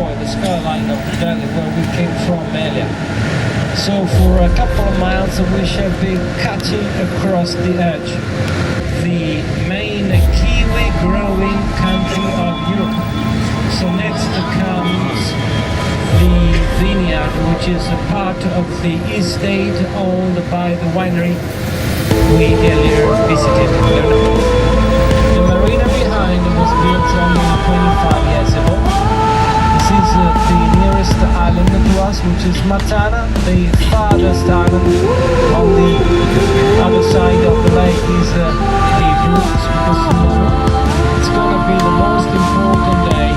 enjoy the skyline of Delhi where we came from earlier. So for a couple of miles we shall be cutting across the edge, the main kiwi growing country of Europe. So next comes the vineyard, which is a part of the estate owned by the winery we earlier visited. The marina behind was built only 25 years ago. This is the nearest island to us, which is Matana. The farthest island on the other side of the lake is the Brooks, because tomorrow it's going to be the most important day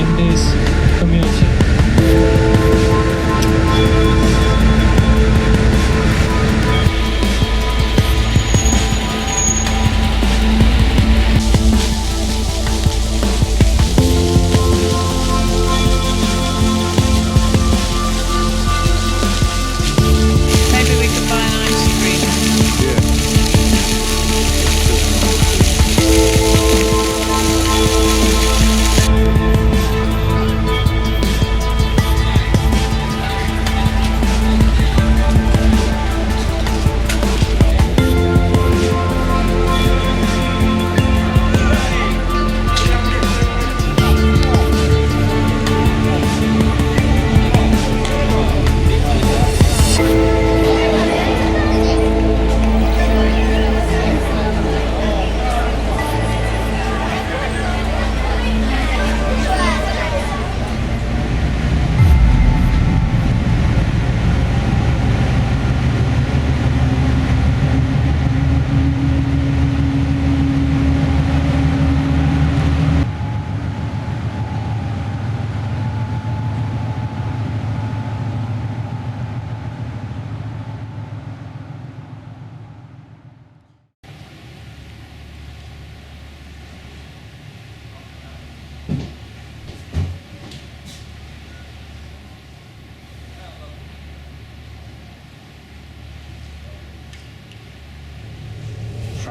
in this community.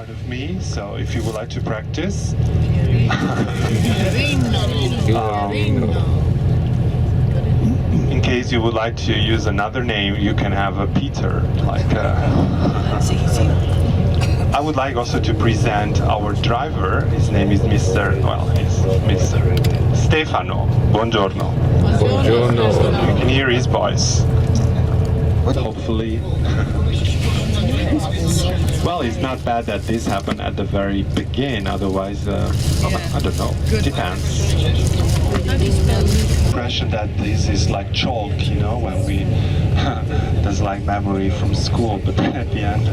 Of me, so if you would like to practice, in case you would like to use another name, you can have a Peter. I would like also to present our driver. His name is Mr. Stefano. Buongiorno. Buongiorno. You can hear his voice. Hopefully. Well, it's not bad that this happened at the very beginning, otherwise, I don't know, depends. Impression that this is like chalk, you know, when we, that's like memory from school, but then at the end.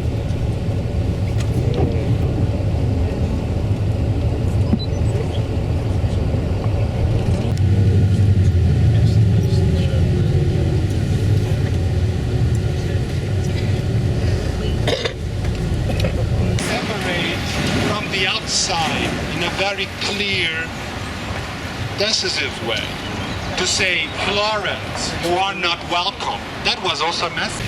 In a very clear, decisive way, to say, Florence, you are not welcome. That was also a message.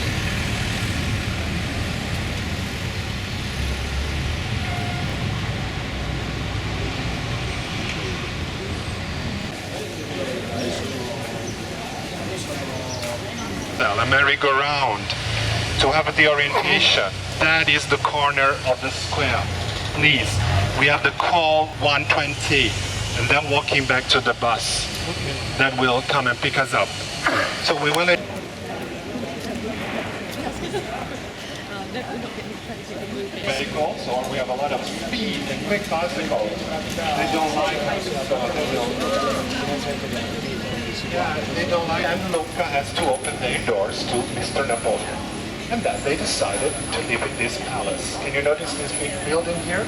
A merry-go-round to have the orientation. That is the corner of the square. Please, we have the call 120 and then walking back to the bus that will come and pick us up. So we will... Vehicles, or we have a lot of speed and quick bicycles. They don't like us. They don't like, and Lucca has to open their doors to Mr. Napoleon. And then they decided to live in this palace. Can you notice this big building here?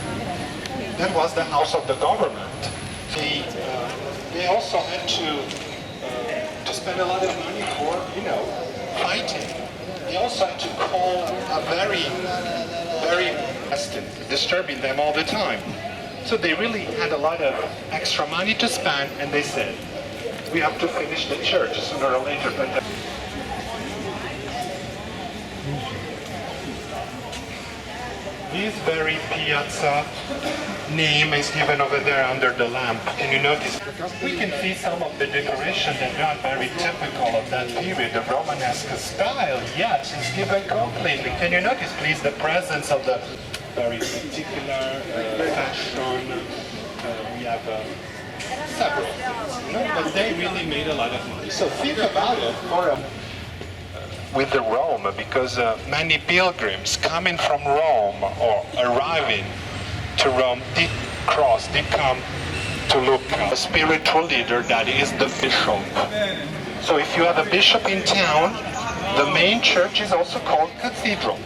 That was the house of the government. They also had to spend a lot of money for, fighting. They also had to call a very disturbing them all the time. So they really had a lot of extra money to spend, and they said, we have to finish the church sooner or later. But this very piazza name is given over there under the lamp. Can you notice? We can see some of the decoration that are very typical of that period, the Romanesque style. Yes, it's given completely. Can you notice, please, the presence of the very particular fashion? We have several things, but they really made a lot of money. So think about it for with the Rome, because many pilgrims coming from Rome or arriving to Rome did come to Lucca, a spiritual leader that is the bishop. So if you have a bishop in town, the main church is also called cathedral.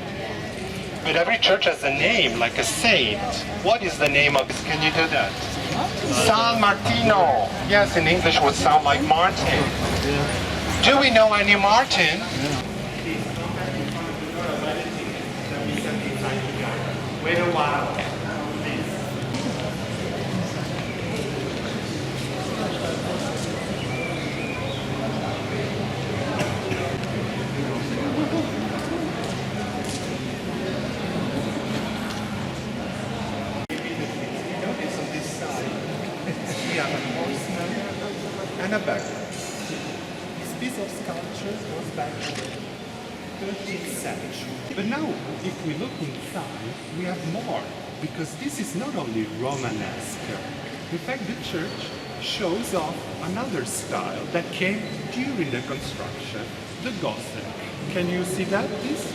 But every church has a name, like a saint. What is the name of this? Can you do that? San Martino. Yes, in English would sound like Martin. Do we know any Martin? Wait a while. Notice on this side, we have a horseman and a beggar. This piece of sculpture goes back to the 13th century. But now, if we look inside, we have more, because this is not only Romanesque. In fact, the church shows off another style that came during the construction, the Gothic. Can you see that, please?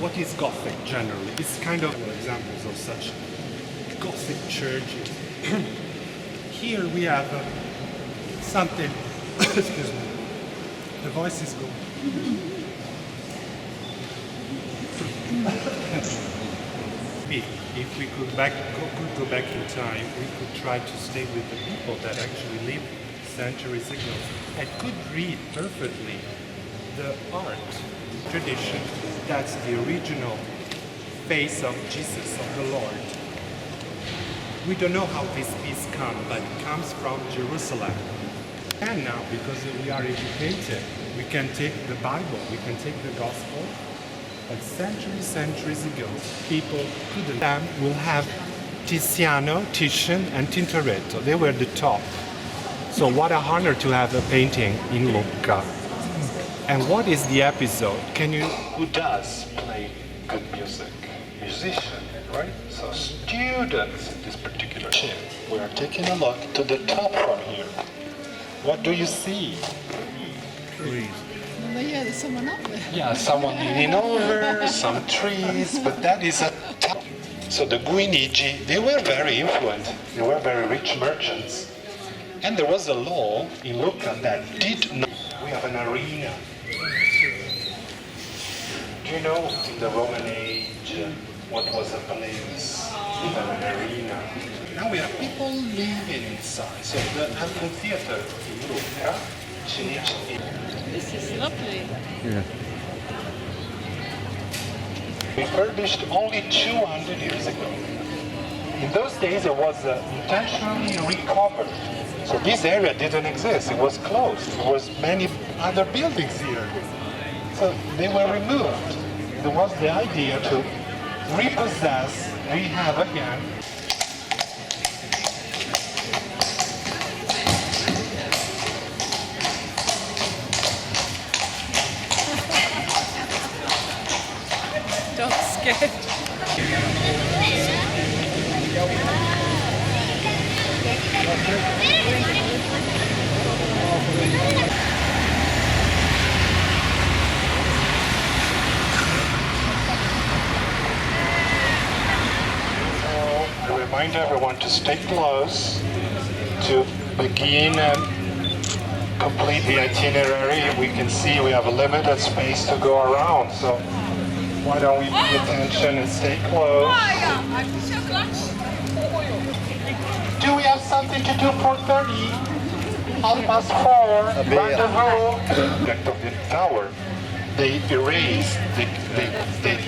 What is Gothic generally? It's kind of examples of such Gothic churches. Here we have something, excuse me, the voice is going. If we could go back in time, we could try to stay with the people that actually lived centuries ago and could read perfectly the art tradition. That's the original face of Jesus, of the Lord. We don't know how this piece comes, but it comes from Jerusalem. And now, because we are educated, we can take the Bible, we can take the Gospel. But centuries ago, people couldn't. We'll have Tiziano, Titian, and Tintoretto. They were the top. So what a honor to have a painting in Lucca. And what is the episode? Can you? Who does play good music? Musician, right? So students in this particular chair. We are taking a look to the top from here. What do you see? Trees. Yeah, there's someone up there. Yeah, someone leaning over, some trees, but that is a top. So the Guinigi, they were very influential. They were very rich merchants. And there was a law in Lucca that did not. We have an arena. Do you know in the Roman age what was a place? We have an arena. Now we have people living inside. So the amphitheater in Lucca, This is lovely. Yeah. refurbished only 200 years ago. In those days it was intentionally recovered. So this area didn't exist, it was closed. There was many other buildings here. So they were removed. There was the idea to repossess, rehab again. Dog's scared. I remind everyone to stay close, to begin and complete the itinerary. We can see we have a limited space to go around, so why don't we pay attention and stay close? Do we have something to do for 30? 4:30, rendezvous. Back of the tower, they erased, they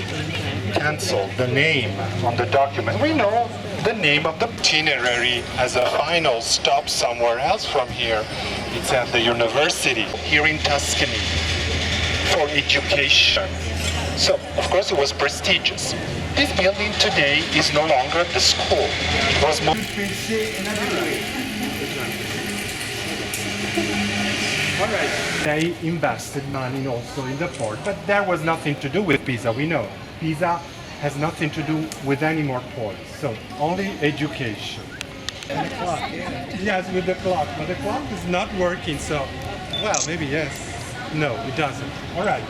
canceled the name on the document. We know the name of the itinerary as a final stop somewhere else from here. It's at the university here in Tuscany for education. So, of course, it was prestigious. This building today is no longer the school. It was more... Alright. They invested money also in the port, but there was nothing to do with Pisa, we know. Pisa has nothing to do with any more ports, so only education. And the clock, yes, with the clock, but the clock is not working, so, well, maybe yes. No, it doesn't. Alright.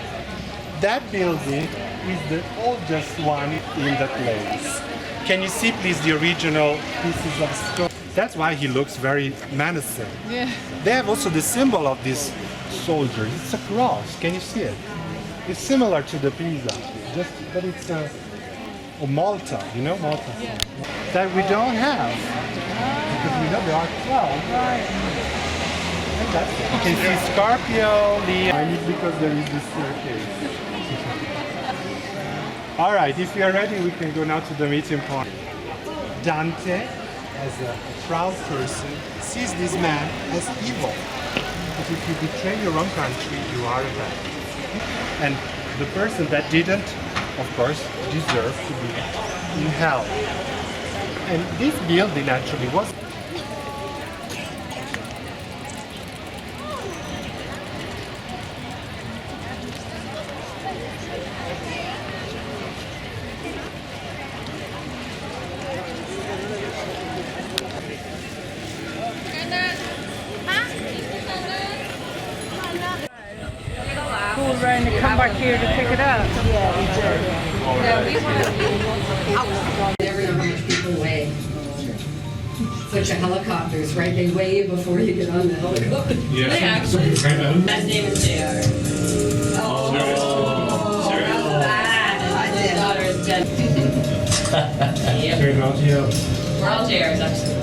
That building is the oldest one in the place. Can you see, please, the original pieces of stone? That's why he looks very menacing. Yeah. They have also the symbol of this soldier. It's a cross. Can you see it? It's similar to the Pisa, but it's a Malta. You know Malta? Yeah. That we don't have because we know there are 12. Right. And that's it. You can see Scarpio, Leo. I need because there is this staircase. All right, if you are ready, we can go now to the meeting point. Dante, as a proud person, sees this man as evil. Because if you betray your own country, you are a rebel. And the person that didn't, of course, deserve to be in hell. And this building actually was... Who ran to come back here to pick it up? Yeah, we did. Never know how much people weigh. Such a helicopters, right? They weigh you before you get on the helicopter. Yeah. They actually. Last name is JR. Oh, that's bad. His daughter is Jen. Yep. Very well, Gio. We're all JRs actually.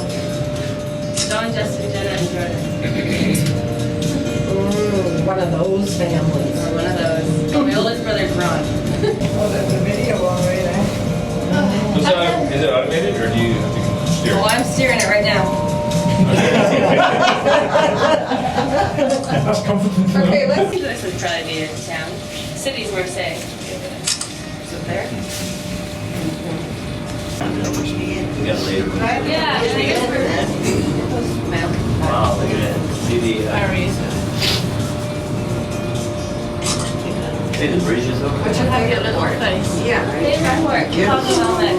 Dawn, Jessica, Jenna, and Jordan. One of those families. Or one of those. My oldest brother's Ron. Oh, there's a video already. Is it automated or do you have to steer? Well, I'm steering it right now. That's comforting to know. Okay, let's This would probably be in town. City's Marseille. Is it there? We got later. Yeah, I guess we're... Wow, look at it. See the, see the bridges over there? Yeah, right. Frankfurt. Pablo Helmet.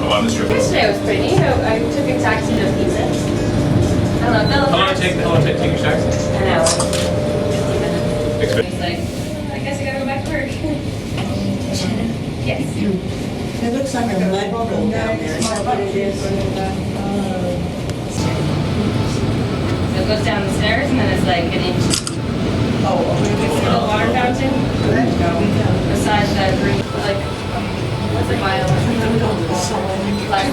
Oh, on this trip. Yesterday was pretty neat. I took a taxi to Pisa. I don't know, How long take your taxi? an hour. 50 minutes. Expect- It's like, I guess I gotta go back to work. Yes. It looks like a mud pool down there. Is that what it is? So it goes down the stairs and then it's like an inch. Oh, It's a little water fountain. Besides that green, like, what's a mile? Like,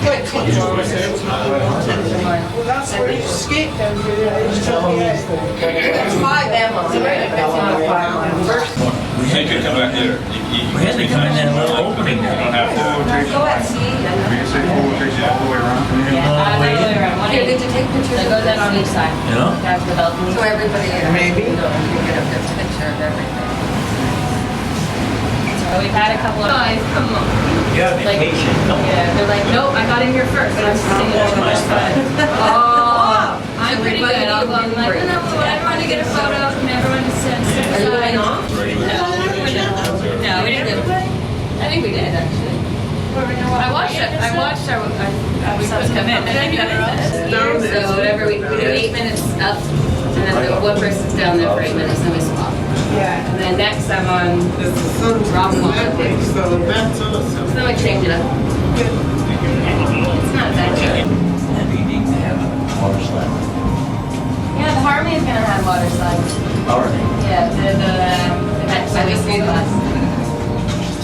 well, that's where you skate down here. It's 5 miles. it's 5 miles. It's not 5 miles. We could come back there. We had to come in that little opening there. You don't have to. Go at sea. You say four takes you all the way around from here? Yeah, the other way around. Here, did you take pictures? So it goes out on each side. Yeah. That's the balcony. So everybody, Maybe. you know, you get a good picture of everything. So we've had a couple of guys come on. Yeah, Like, vacation. yeah, they're like, nope, I got in here first. And I'm sitting over on that side. Oh, I'm pretty good. I'll go. I'm like, no, everyone to get a photo from everyone to sit Are you going off? No, we didn't. I think we did actually. I watched it. I watched our subs come in. So whatever we do 8 minutes up, and then the one person's down there for 8 minutes, then we swap. Yeah. And then next I'm on drop off. So then we change it up. It's not that good. That'd be neat to have a water slide. Yeah, the Harmony is gonna have water slides. Already. Yeah, the next class.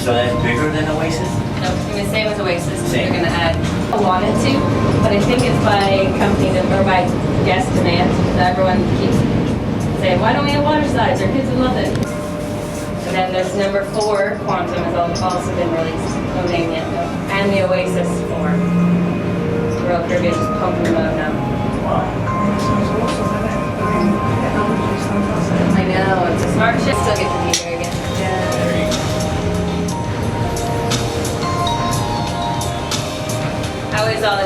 So that's bigger than Oasis? No, it's gonna be the same as Oasis. Same. They're gonna add. I wanted to, but I think it's by company or by guest demand. That everyone keeps saying, why don't we have water slides? Our kids would love it. And then there's number 4, Quantum, has also been released. No name yet though. And the Oasis 4. Royal Caribbean just pumping them out now. Wow. I know, it's a smart ship. Still get to be there again. There you go.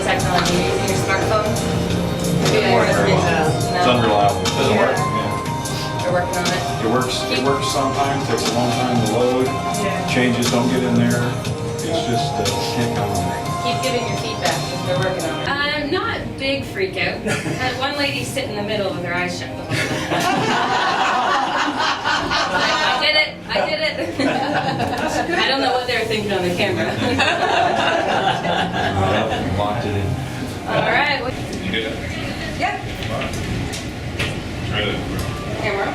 technology. You're using your smartphone. It's unreliable. Doesn't work. We're working on it. It works sometimes, takes a long time to load. Changes don't get in there. It's just, can't count on it. Keep giving your feedback because we're working on it. Not big freak out. Had one lady sit in the middle with her eyes shut the whole time. I did it. I don't know what they were thinking on the camera. Locked it in. All right. You did it? Yep. Try to. Camera.